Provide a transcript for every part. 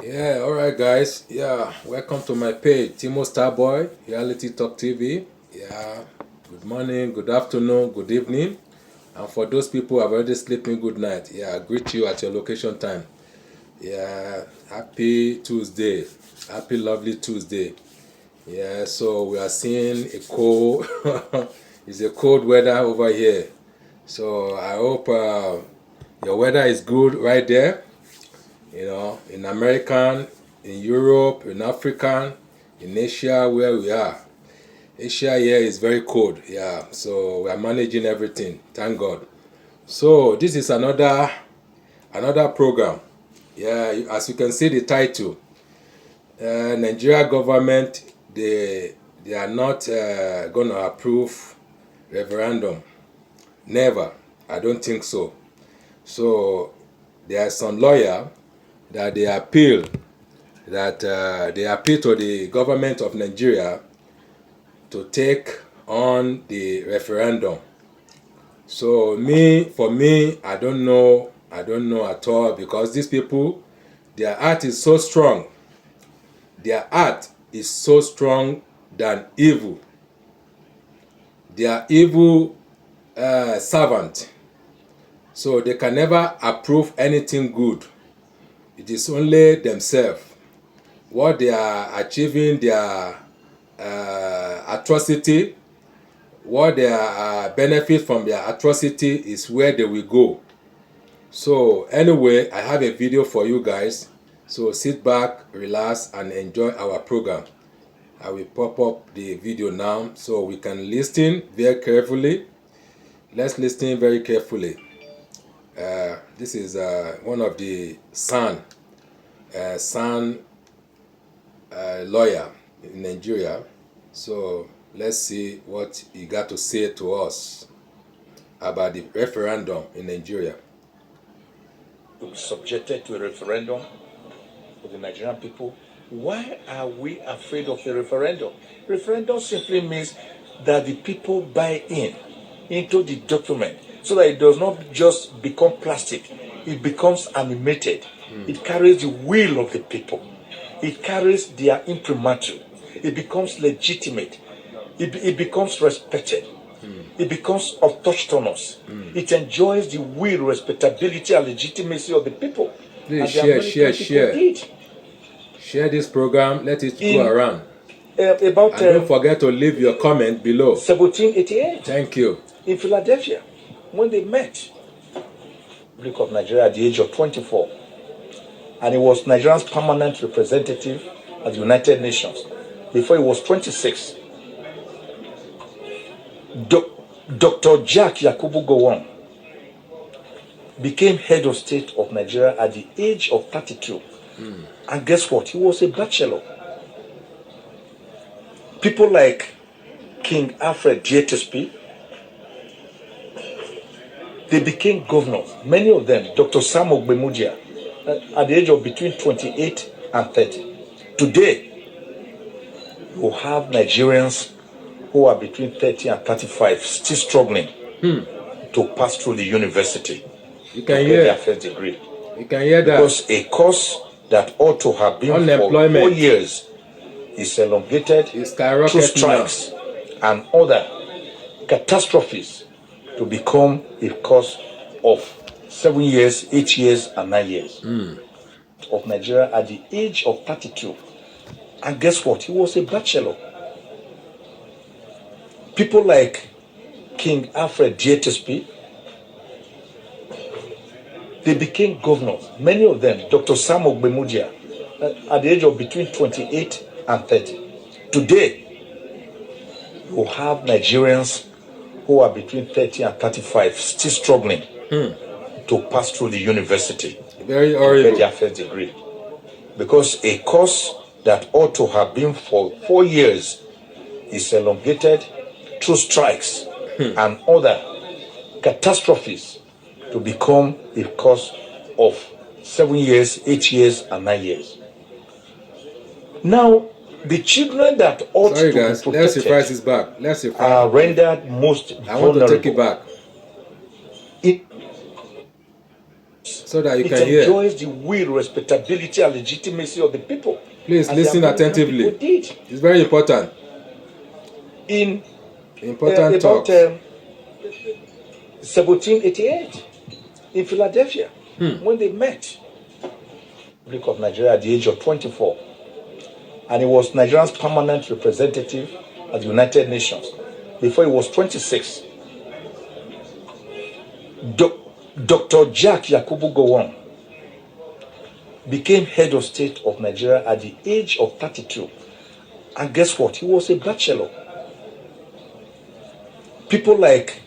Yeah, all right, guys. Yeah, welcome to my page, Timo Starboy, Reality Talk TV. Yeah, good morning, good afternoon, good evening. And for those people who have already sleeping, good night. Yeah, I greet you at your location time. Yeah, happy Tuesday. Happy, lovely Tuesday. Yeah, so we are seeing a cold, it's a cold weather over here. So I hope your weather is good right there. In American, in Europe, in African, in Asia, where we are. Asia here is very cold, yeah. So we are managing everything. Thank God. So this is another program. Yeah, as you can see the title, Nigeria government they are not gonna approve referendum. Never. I don't think so. So there are some lawyer that they appeal to the government of Nigeria to take on the referendum. So for me, I don't know at all because these people, their heart is so strong. Their heart is so strong than evil. They are evil servant. So they can never approve anything good. It is only themselves. What they are achieving, their atrocity, what they benefit from their atrocity is where they will go. So anyway, I have a video for you guys. So sit back, relax, and enjoy our program. I will pop up the video now so we can listen very carefully. Let's listen very carefully. This is one of the son lawyer in Nigeria. So let's see what he got to say to us about the referendum in Nigeria. To be subjected to a referendum for the Nigerian people. Why are we afraid of a referendum? Referendum simply means that the people buy into the document so that it does not just become plastic, it becomes animated. It carries the will of the people. It carries their imprimatur. It becomes legitimate. It becomes respected. It becomes autochthonous. It enjoys the will, respectability, and legitimacy of the people. Please share this program. Let it go around. And don't forget to leave your comment below. 1788. Thank you. In Philadelphia, when they met, Republic of Nigeria at the age of 24, and he was Nigeria's permanent representative at the United Nations. Before he was 26, Dr. Jack Yakubu Gowon became head of state of Nigeria at the age of 32. And guess what? He was a bachelor. People like King Alfred Dietespi, they became governors. Many of them, Dr. Sam Ogbemudia, at the age of between 28 and 30. Today, you have Nigerians who are between 30 and 35 still struggling to pass through the university. You can hear their first degree. You can hear that. Because a course that ought to have been for 4 years is elongated through strikes and other catastrophes to become a course of 7 years, 8 years, and 9 years. Of Nigeria at the age of 32. And guess what? He was a bachelor. People like King Alfred Dietespi, they became governors. Many of them, Dr. Sam Ogbemudia, at the age of between 28 and 30. Today, you have Nigerians who are between 30 and 35 still struggling to pass through the university. Very horrible. To get their first degree. Because a course that ought to have been for 4 years is elongated through strikes and other catastrophes to become a course of 7 years, 8 years, and 9 years. Now, the children that ought to be protected let's reprise this back. Are rendered most vulnerable. I want to take it back. so that you It can hear. enjoys the will, respectability, and legitimacy of the people. Please as listen the American attentively. people did. It's very important. In Important about talks. 1788 in Philadelphia, when they met, Republic of Nigeria at the age of 24, and he was Nigeria's permanent representative at the United Nations before he was 26. Dr. Jack Yakubu Gowon became head of state of Nigeria at the age of 32. And guess what? He was a bachelor. People like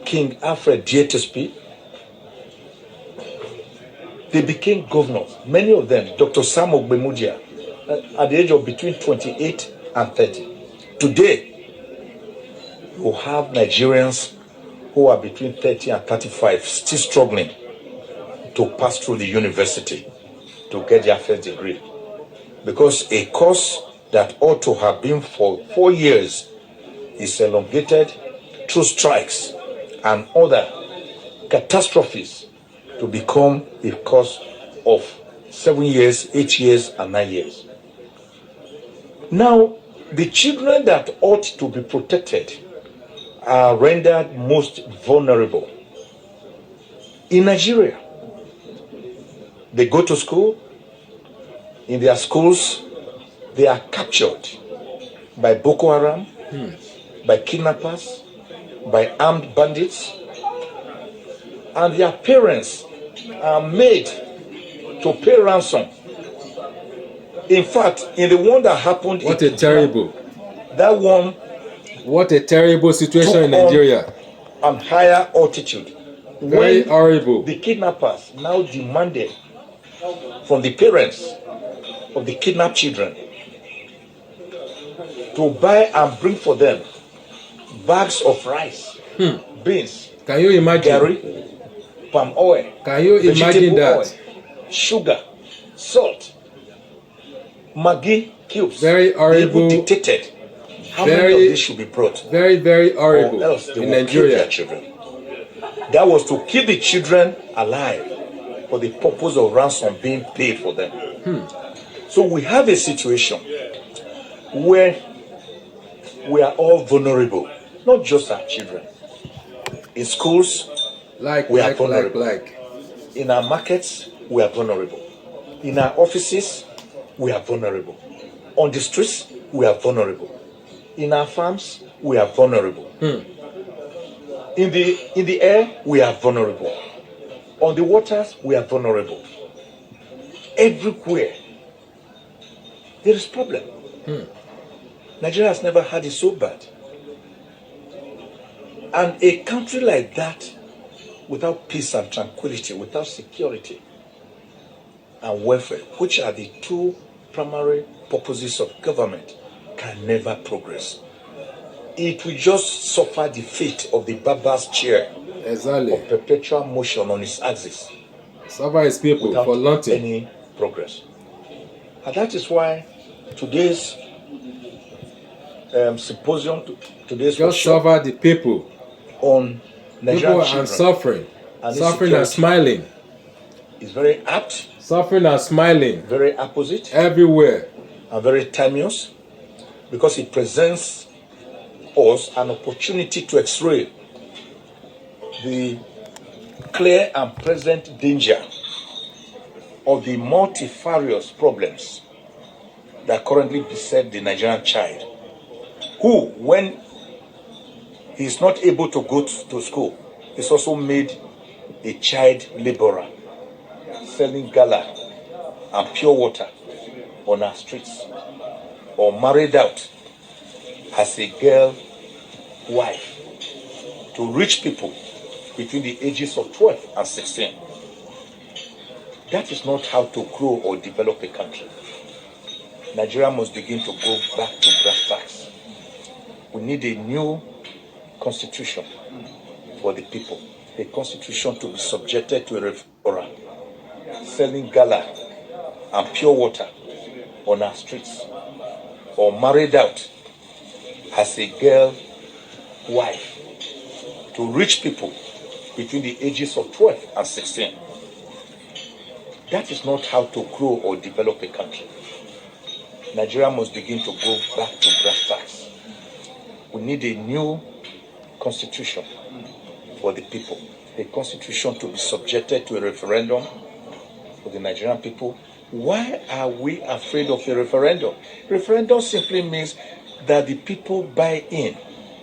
King Alfred Dietesby, they became governors. Many of them, Dr. Sam Ogbemudia, at the age of between 28 and 30. Today, you have Nigerians who are between 30 and 35 still struggling to pass through the university to get their first degree. Because a course that ought to have been for 4 years is elongated through strikes and other catastrophes to become a course of 7 years, 8 years, and 9 years. Now, the children that ought to be protected are rendered most vulnerable. In Nigeria, they go to school. In their schools, they are captured by Boko Haram, by kidnappers, by armed bandits, and their parents are made to pay ransom. In fact, in the one that happened What a terrible. That one. What a terrible situation in Nigeria. On higher altitude. Very horrible. The kidnappers now demanded from the parents of the kidnapped children to buy and bring for them bags of rice, beans, can you imagine? Gari, palm oil, can you imagine that? Oil, sugar, salt, Maggi cubes. Very horrible. They dictated how many of this should be brought. Very, very horrible. Or else they in will Nigeria. Kill their children. That was to keep the children alive for the purpose of ransom being paid for them. So we have a situation where we are all vulnerable, not just our children. In schools, we are vulnerable. In our markets, we are vulnerable. In our offices, we are vulnerable. On the streets, we are vulnerable. In our farms, we are vulnerable. In the air, we are vulnerable. On the waters, we are vulnerable. Everywhere, there is problem. Nigeria has never had it so bad. And a country like that, without peace and tranquility, without security and welfare, which are the two primary purposes of government, can never progress. It will just suffer the fate of the barber's chair of perpetual motion on its axis. Suffer his people without for nothing. Any progress. And that is why today's symposium, today's just suffer the people on Nigerian people and suffering and smiling. It's very apt. Suffering and smiling. Very apposite. Everywhere. And very timeless, because it presents us an opportunity to x-ray the clear and present danger of the multifarious problems that currently beset the Nigerian child, who, when he is not able to go to school, is also made a child laborer, selling gala and pure water on our streets, or married out as a girl wife to rich people between the ages of 12 and 16. That is not how to grow or develop a country. Nigeria must begin to go back to brass tacks. We need a new constitution for the people, a constitution to be subjected to a referendum, selling gala and pure water on our streets, or married out as a girl wife to rich people between the ages of 12 and 16. That is not how to grow or develop a country. Nigeria must begin to go back to brass tacks. We need a new constitution for the people, a constitution to be subjected to a referendum for the Nigerian people. Why are we afraid of a referendum? Referendum simply means that the people buy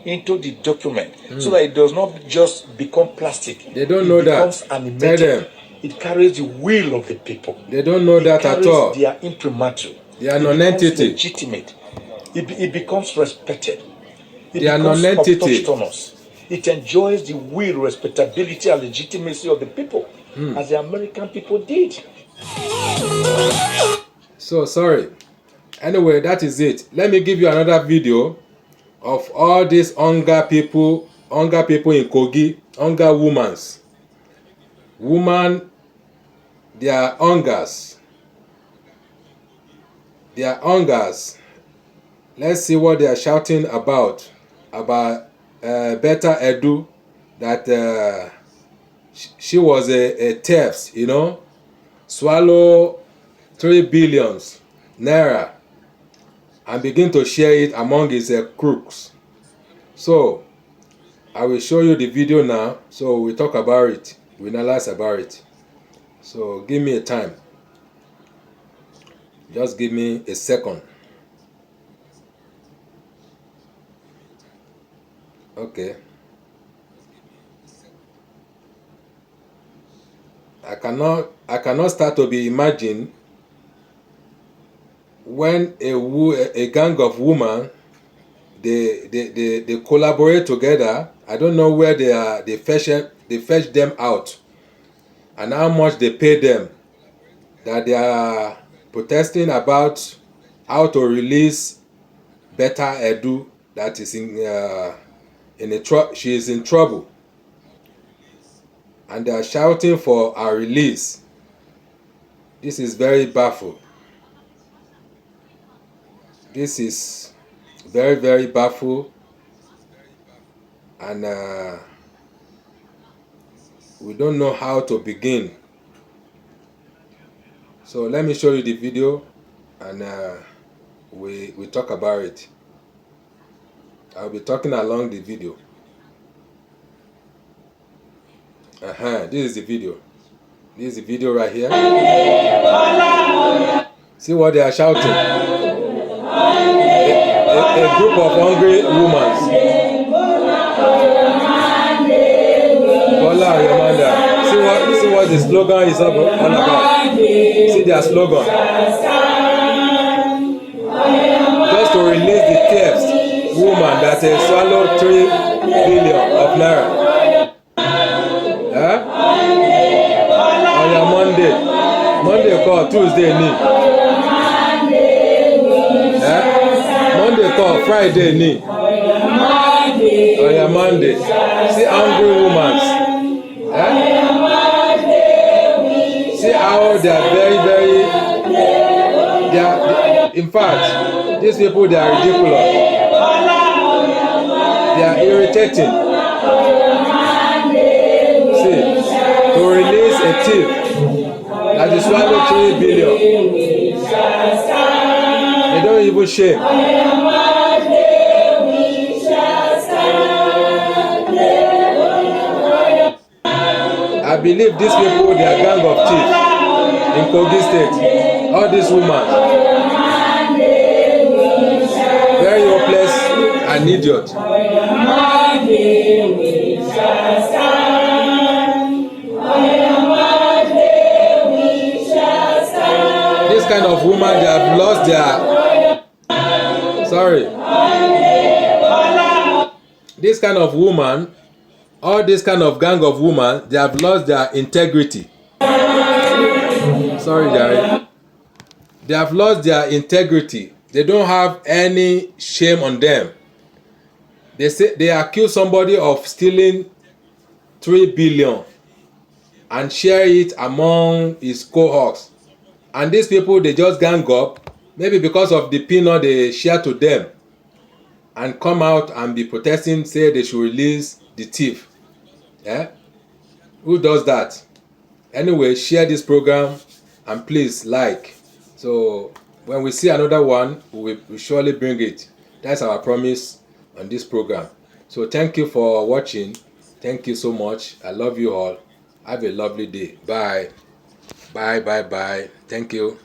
into the document so that it does not just become plastic. They don't know that. It becomes animated. Tell them. It carries the will of the people. They don't know that at all. Their imprimatur. They are non-entity. Legitimate. It becomes respected. They are non-entity. It enjoys the will, respectability, and legitimacy of the people, as the American people did. So sorry. Anyway, that is it. Let me give you another video of all these hunger people in Kogi, hunger woman, their hungers. Let's see what they are shouting about better Edu, that she was a theft, swallow 3 billion naira and begin to share it among his crooks. So I will show you the video now, so we talk about it, we analyze about it. So give me a time, just give me a second. Okay, I cannot start to be imagine when a gang of women they collaborate together. I don't know where they fetch them out and how much they pay them, that they are protesting about how to release better Edu, that is she is in trouble, and they are shouting for her release. This is very baffled. This is very, very baffled, and we don't know how to begin. So let me show you the video, and we talk about it. I'll be talking along the video. This is the video. This is the video right here. See what they are shouting. A group of hungry women. Bola Yamanda. See what the slogan is all about. See their slogan. Just to release the theft woman that has swallowed 3 billion of naira. On your Monday call, Tuesday ni. Monday call, Friday ni. On your Monday, see hungry women. See how they are very, very. In fact, these people, they are ridiculous. They are irritating. See, to release a thief that is swallowed 3 billion. They don't even shame. I believe these people, they are gang of thieves in Kogi State. All these women, very hopeless and idiot. This kind of woman, they have lost their. This kind of woman, all this kind of gang of women, they have lost their integrity. They have lost their integrity. They don't have any shame on them. They say they accuse somebody of stealing 3 billion and share it among his cohorts. And these people, they just gang up, maybe because of the peanut they share to them, and come out and be protesting, say they should release the thief. Who does that? Anyway, share this program and please like. So when we see another one, we will surely bring it. That's our promise on this program. So thank you for watching. Thank you so much. I love you all. Have a lovely day. Bye. Bye. Bye. Bye. Thank you.